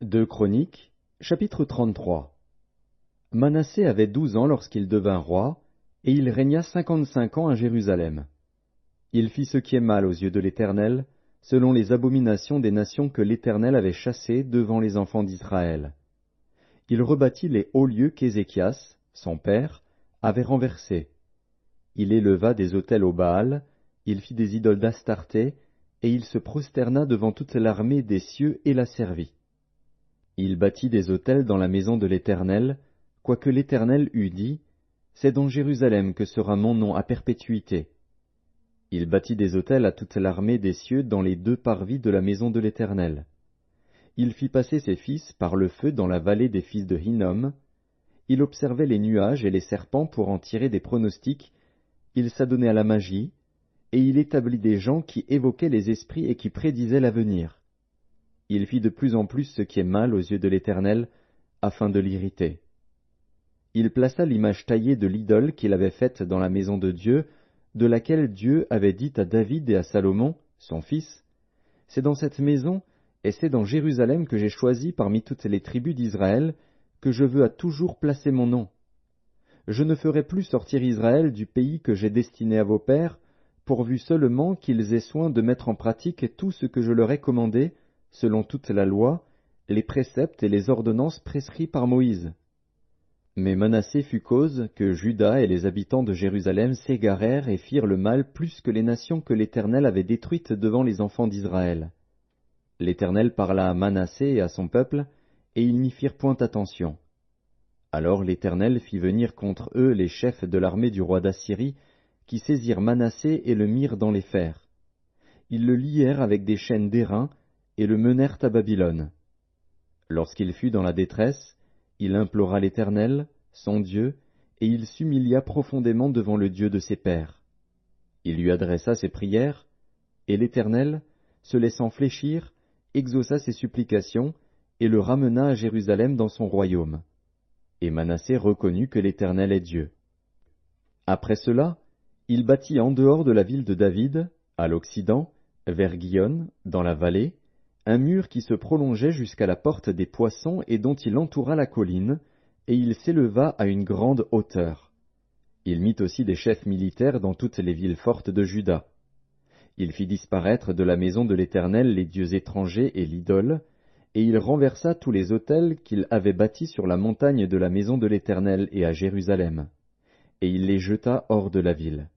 Deux Chroniques, chapitre 33. Manassé avait 12 ans lorsqu'il devint roi, et il régna 55 ans à Jérusalem. Il fit ce qui est mal aux yeux de l'Éternel, selon les abominations des nations que l'Éternel avait chassées devant les enfants d'Israël. Il rebâtit les hauts lieux qu'Ézéchias, son père, avait renversés. Il éleva des autels au Baal, il fit des idoles d'Astarté, et il se prosterna devant toute l'armée des cieux et la servit. Il bâtit des autels dans la maison de l'Éternel, quoique l'Éternel eût dit, « C'est dans Jérusalem que sera mon nom à perpétuité. » Il bâtit des autels à toute l'armée des cieux dans les deux parvis de la maison de l'Éternel. Il fit passer ses fils par le feu dans la vallée des fils de Hinnom. Il observait les nuages et les serpents pour en tirer des pronostics. Il s'adonnait à la magie, et il établit des gens qui évoquaient les esprits et qui prédisaient l'avenir. Il fit de plus en plus ce qui est mal aux yeux de l'Éternel, afin de l'irriter. Il plaça l'image taillée de l'idole qu'il avait faite dans la maison de Dieu, de laquelle Dieu avait dit à David et à Salomon, son fils, « C'est dans cette maison, et c'est dans Jérusalem que j'ai choisi parmi toutes les tribus d'Israël, que je veux à toujours placer mon nom. Je ne ferai plus sortir Israël du pays que j'ai destiné à vos pères, pourvu seulement qu'ils aient soin de mettre en pratique tout ce que je leur ai commandé, selon toute la loi, les préceptes et les ordonnances prescrits par Moïse. » Mais Manassé fut cause que Juda et les habitants de Jérusalem s'égarèrent et firent le mal plus que les nations que l'Éternel avait détruites devant les enfants d'Israël. L'Éternel parla à Manassé et à son peuple, et ils n'y firent point attention. Alors l'Éternel fit venir contre eux les chefs de l'armée du roi d'Assyrie, qui saisirent Manassé et le mirent dans les fers. Ils le lièrent avec des chaînes d'airain, et le menèrent à Babylone. Lorsqu'il fut dans la détresse, il implora l'Éternel, son Dieu, et il s'humilia profondément devant le Dieu de ses pères. Il lui adressa ses prières, et l'Éternel, se laissant fléchir, exauça ses supplications, et le ramena à Jérusalem dans son royaume. Et Manassé reconnut que l'Éternel est Dieu. Après cela, il bâtit en dehors de la ville de David, à l'occident, vers Guyon, dans la vallée, un mur qui se prolongeait jusqu'à la porte des Poissons et dont il entoura la colline, et il s'éleva à une grande hauteur. Il mit aussi des chefs militaires dans toutes les villes fortes de Juda. Il fit disparaître de la maison de l'Éternel les dieux étrangers et l'idole, et il renversa tous les autels qu'il avait bâtis sur la montagne de la maison de l'Éternel et à Jérusalem, et il les jeta hors de la ville.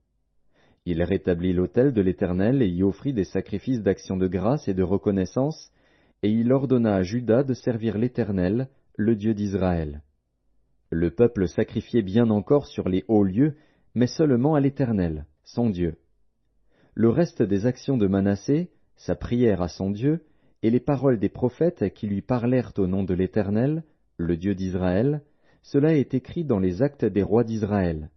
Il rétablit l'autel de l'Éternel et y offrit des sacrifices d'action de grâce et de reconnaissance, et il ordonna à Juda de servir l'Éternel, le Dieu d'Israël. Le peuple sacrifiait bien encore sur les hauts lieux, mais seulement à l'Éternel, son Dieu. Le reste des actions de Manassé, sa prière à son Dieu, et les paroles des prophètes qui lui parlèrent au nom de l'Éternel, le Dieu d'Israël, cela est écrit dans les actes des rois d'Israël.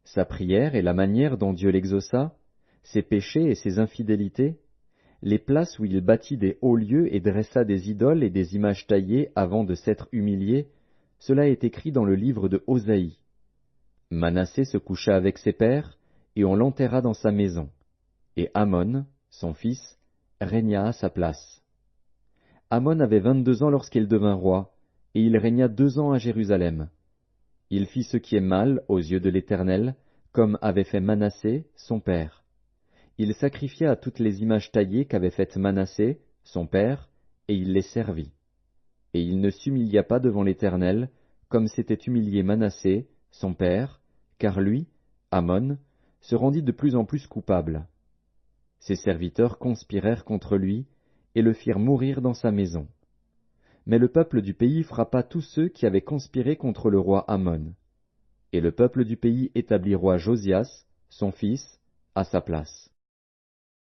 Sa prière et la manière dont Dieu l'exauça, ses péchés et ses infidélités, les places où il bâtit des hauts lieux et dressa des idoles et des images taillées avant de s'être humilié, cela est écrit dans le livre de Osaïe. Manassé se coucha avec ses pères, et on l'enterra dans sa maison. Et Amon, son fils, régna à sa place. Amon avait 22 ans lorsqu'il devint roi, et il régna 2 ans à Jérusalem. Il fit ce qui est mal aux yeux de l'Éternel, comme avait fait Manassé, son père. Il sacrifia à toutes les images taillées qu'avait faites Manassé, son père, et il les servit. Et il ne s'humilia pas devant l'Éternel, comme s'était humilié Manassé, son père, car lui, Amon, se rendit de plus en plus coupable. Ses serviteurs conspirèrent contre lui, et le firent mourir dans sa maison. Mais le peuple du pays frappa tous ceux qui avaient conspiré contre le roi Amon. Et le peuple du pays établit roi Josias, son fils, à sa place.